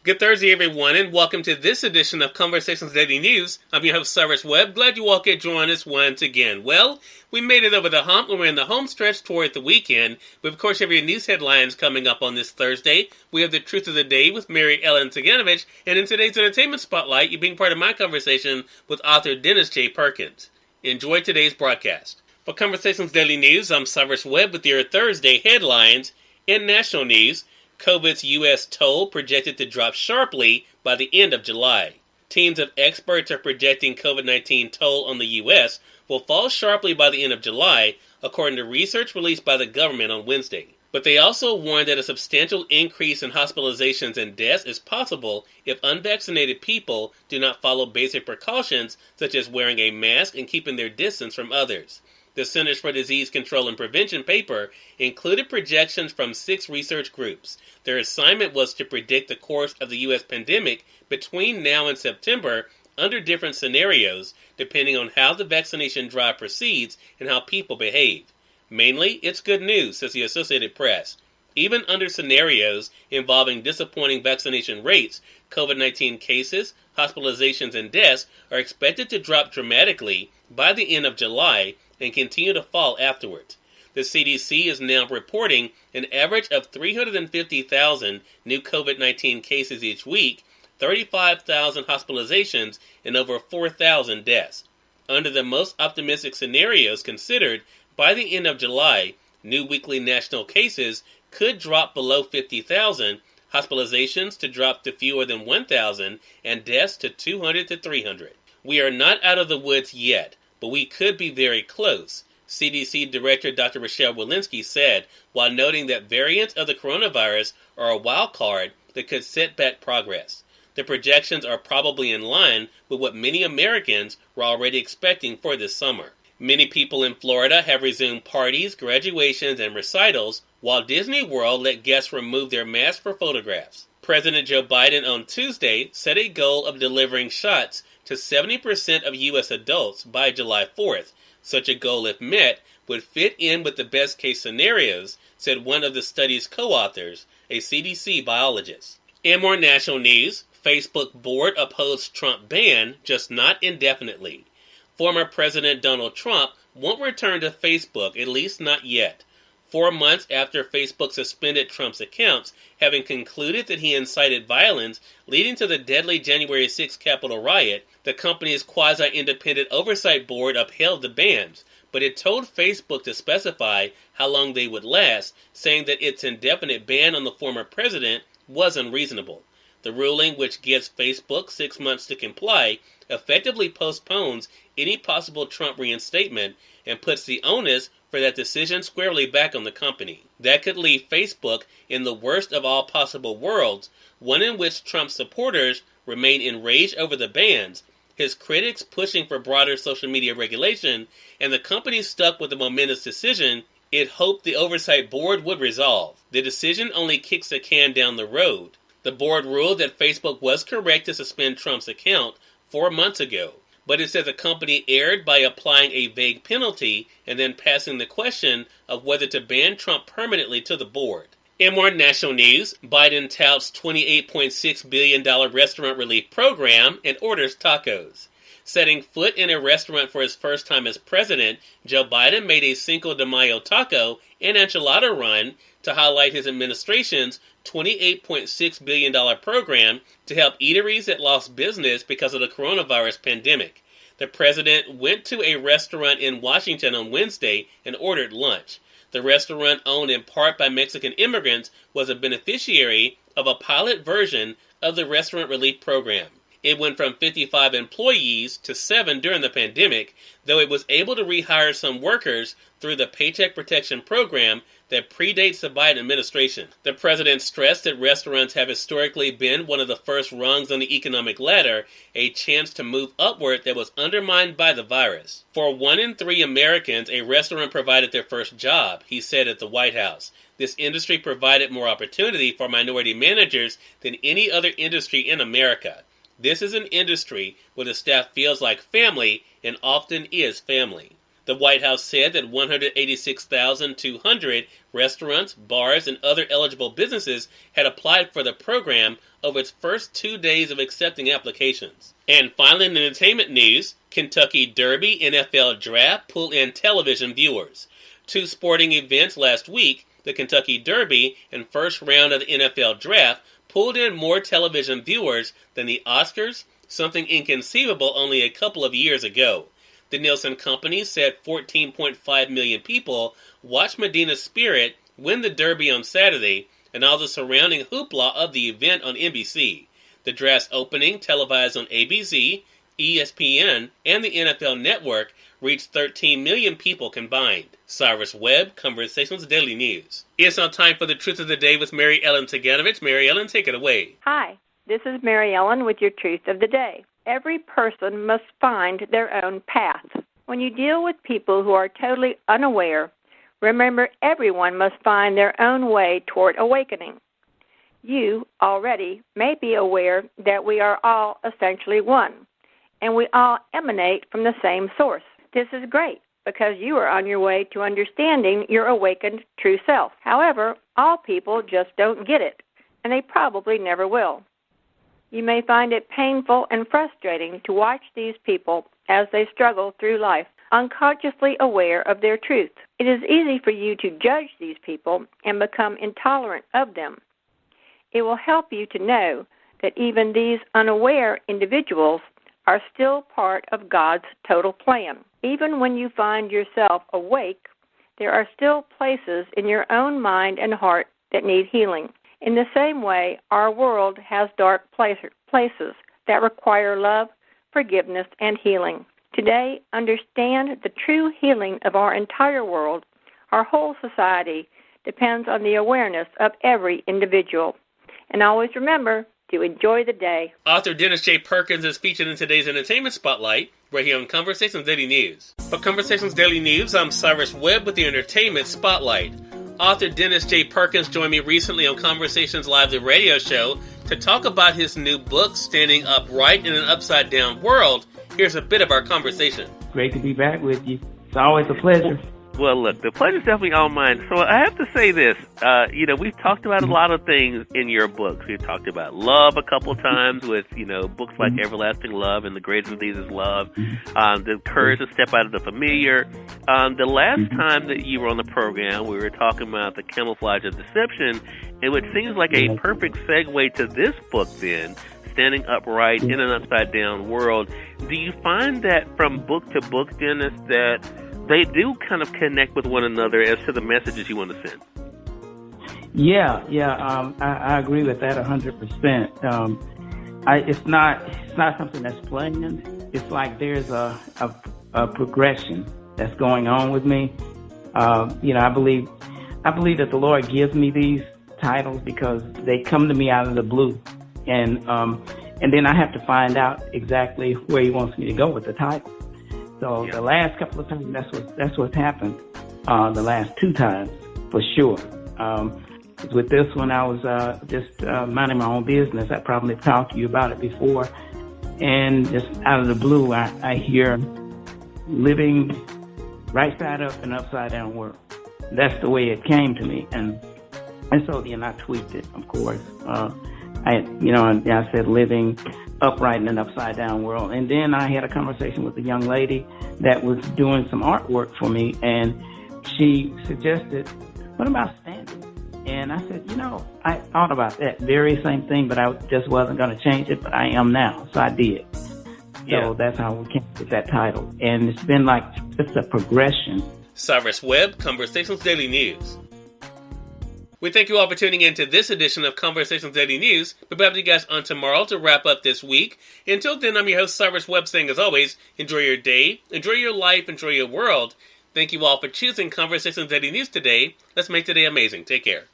Good Thursday, everyone, and welcome to this edition of Conversations Daily News. I'm your host, Cyrus Webb. Glad you all could join us once again. Well, we made it over the hump, and we're in the home stretch toward the weekend. We, of course, have your news headlines coming up on this Thursday. We have the Truth of the Day with Mary Ellen Ciganovich, and in today's Entertainment Spotlight, you're being part of my conversation with author Dennis J. Perkins. Enjoy today's broadcast. For Conversations Daily News, I'm Cyrus Webb with your Thursday headlines. In national news, COVID's U.S. toll projected to drop sharply by the end of July. Teams of experts are projecting COVID-19 toll on the U.S. will fall sharply by the end of July, according to research released by the government on Wednesday. But they also warned that a substantial increase in hospitalizations and deaths is possible if unvaccinated people do not follow basic precautions such as wearing a mask and keeping their distance from others. The Centers for Disease Control and Prevention paper included projections from 6 research groups. Their assignment was to predict the course of the U.S. pandemic between now and September under different scenarios, depending on how the vaccination drive proceeds and how people behave. Mainly, it's good news, says the Associated Press. Even under scenarios involving disappointing vaccination rates, COVID-19 cases, hospitalizations, and deaths are expected to drop dramatically by the end of July and continue to fall afterwards. The CDC is now reporting an average of 350,000 new COVID-19 cases each week, 35,000 hospitalizations, and over 4,000 deaths. Under the most optimistic scenarios considered, by the end of July, new weekly national cases could drop below 50,000, hospitalizations to drop to fewer than 1,000, and deaths to 200 to 300. We are not out of the woods yet, but we could be very close, CDC Director Dr. Rochelle Walensky said, while noting that variants of the coronavirus are a wild card that could set back progress. The projections are probably in line with what many Americans were already expecting for this summer. Many people in Florida have resumed parties, graduations, and recitals, while Disney World let guests remove their masks for photographs. President Joe Biden on Tuesday set a goal of delivering shots to 70% of U.S. adults by July 4th. Such a goal, if met, would fit in with the best-case scenarios, said one of the study's co-authors, a CDC biologist. In more national news, Facebook board opposed Trump ban, just not indefinitely. Former President Donald Trump won't return to Facebook, at least not yet. 4 months after Facebook suspended Trump's accounts, having concluded that he incited violence leading to the deadly January 6th Capitol riot, the company's quasi-independent oversight board upheld the bans, but it told Facebook to specify how long they would last, saying that its indefinite ban on the former president was unreasonable. The ruling, which gives Facebook 6 months to comply, effectively postpones any possible Trump reinstatement and puts the onus for that decision squarely back on the company. That could leave Facebook in the worst of all possible worlds, one in which Trump's supporters remain enraged over the bans, his critics pushing for broader social media regulation, and the company stuck with the momentous decision it hoped the oversight board would resolve. The decision only kicks the can down the road. The board ruled that Facebook was correct to suspend Trump's account 4 months ago, but it said the company erred by applying a vague penalty and then passing the question of whether to ban Trump permanently to the board. In more national news, Biden touts $28.6 billion restaurant relief program and orders tacos. Setting foot in a restaurant for his first time as president, Joe Biden made a Cinco de Mayo taco and enchilada run to highlight his administration's $28.6 billion program to help eateries that lost business because of the coronavirus pandemic. The president went to a restaurant in Washington on Wednesday and ordered lunch. The restaurant, owned in part by Mexican immigrants, was a beneficiary of a pilot version of the restaurant relief program. It went from 55 employees to 7 during the pandemic, though it was able to rehire some workers through the Paycheck Protection Program that predates the Biden administration. The president stressed that restaurants have historically been one of the first rungs on the economic ladder, a chance to move upward that was undermined by the virus. For 1 in 3 Americans, a restaurant provided their first job, he said at the White House. This industry provided more opportunity for minority managers than any other industry in America. This is an industry where the staff feels like family and often is family. The White House said that 186,200 restaurants, bars, and other eligible businesses had applied for the program over its first 2 days of accepting applications. And finally, in entertainment news, Kentucky Derby NFL Draft pulled in television viewers. Two sporting events last week, the Kentucky Derby and first round of the NFL Draft, pulled in more television viewers than the Oscars, something inconceivable only a couple of years ago. The Nielsen Company said 14.5 million people watched Medina Spirit win the Derby on Saturday, and all the surrounding hoopla of the event on NBC. The draft's opening, televised on ABC, ESPN, and the NFL Network, reached 13 million people combined. Cyrus Webb, Conversations Daily News. It's now time for the Truth of the Day with Mary Ellen Ciganovich. Mary Ellen, take it away. Hi, this is Mary Ellen with your Truth of the Day. Every person must find their own path. When you deal with people who are totally unaware, remember everyone must find their own way toward awakening. You already may be aware that we are all essentially one, and we all emanate from the same source. This is great because you are on your way to understanding your awakened true self. However, all people just don't get it, and they probably never will. You may find it painful and frustrating to watch these people as they struggle through life, unconsciously aware of their truth. It is easy for you to judge these people and become intolerant of them. It will help you to know that even these unaware individuals are still part of God's total plan. Even when you find yourself awake, there are still places in your own mind and heart that need healing. In the same way, our world has dark places that require love, forgiveness, and healing. Today, understand the true healing of our entire world. Our whole society depends on the awareness of every individual. And always remember to enjoy the day. Author Dennis J. Perkins is featured in today's Entertainment Spotlight, right here on Conversations Daily News. For Conversations Daily News, I'm Cyrus Webb with the Entertainment Spotlight. Author Dennis J. Perkins joined me recently on Conversations Live, the radio show, to talk about his new book, Standing Upright in an Upside-Down World. Here's a bit of our conversation. Great to be back with you. It's always a pleasure. Well, look, the pleasure's definitely all mine. So I have to say this. We've talked about a lot of things in your books. We've talked about love a couple times with, books like Everlasting Love and The Greatest of These is Love, the courage to step out of the familiar. The last time that you were on the program, we were talking about the camouflage of deception, and it seems like a perfect segue to this book then, Standing Upright in an Upside-Down World. Do you find that from book to book, Dennis, that they do kind of connect with one another as to the messages you want to send? Yeah. I agree with that 100%. It's not something that's planned. It's like there's a progression that's going on with me. I believe that the Lord gives me these titles because they come to me out of the blue, and then I have to find out exactly where He wants me to go with the title. So The last couple of times, that's what's happened. The last two times, for sure. With this one, I was just minding my own business. I probably talked to you about it before. And just out of the blue, I hear living right side up and upside down world. That's the way it came to me. And so then I tweaked it, of course. I said living upright in an upside down world. And then I had a conversation with a young lady that was doing some artwork for me, and she suggested, what about standing? And I said, I thought about that very same thing, but I just wasn't going to change it, but I am now. So I did. So that's how we came with that title. And it's been like just a progression. Cyrus Webb, Conversations Daily News. We thank you all for tuning in to this edition of Conversations Daily News. We'll be back with you guys on tomorrow to wrap up this week. Until then, I'm your host, Cyrus Webb, saying as always, enjoy your day, enjoy your life, enjoy your world. Thank you all for choosing Conversations Daily News today. Let's make today amazing. Take care.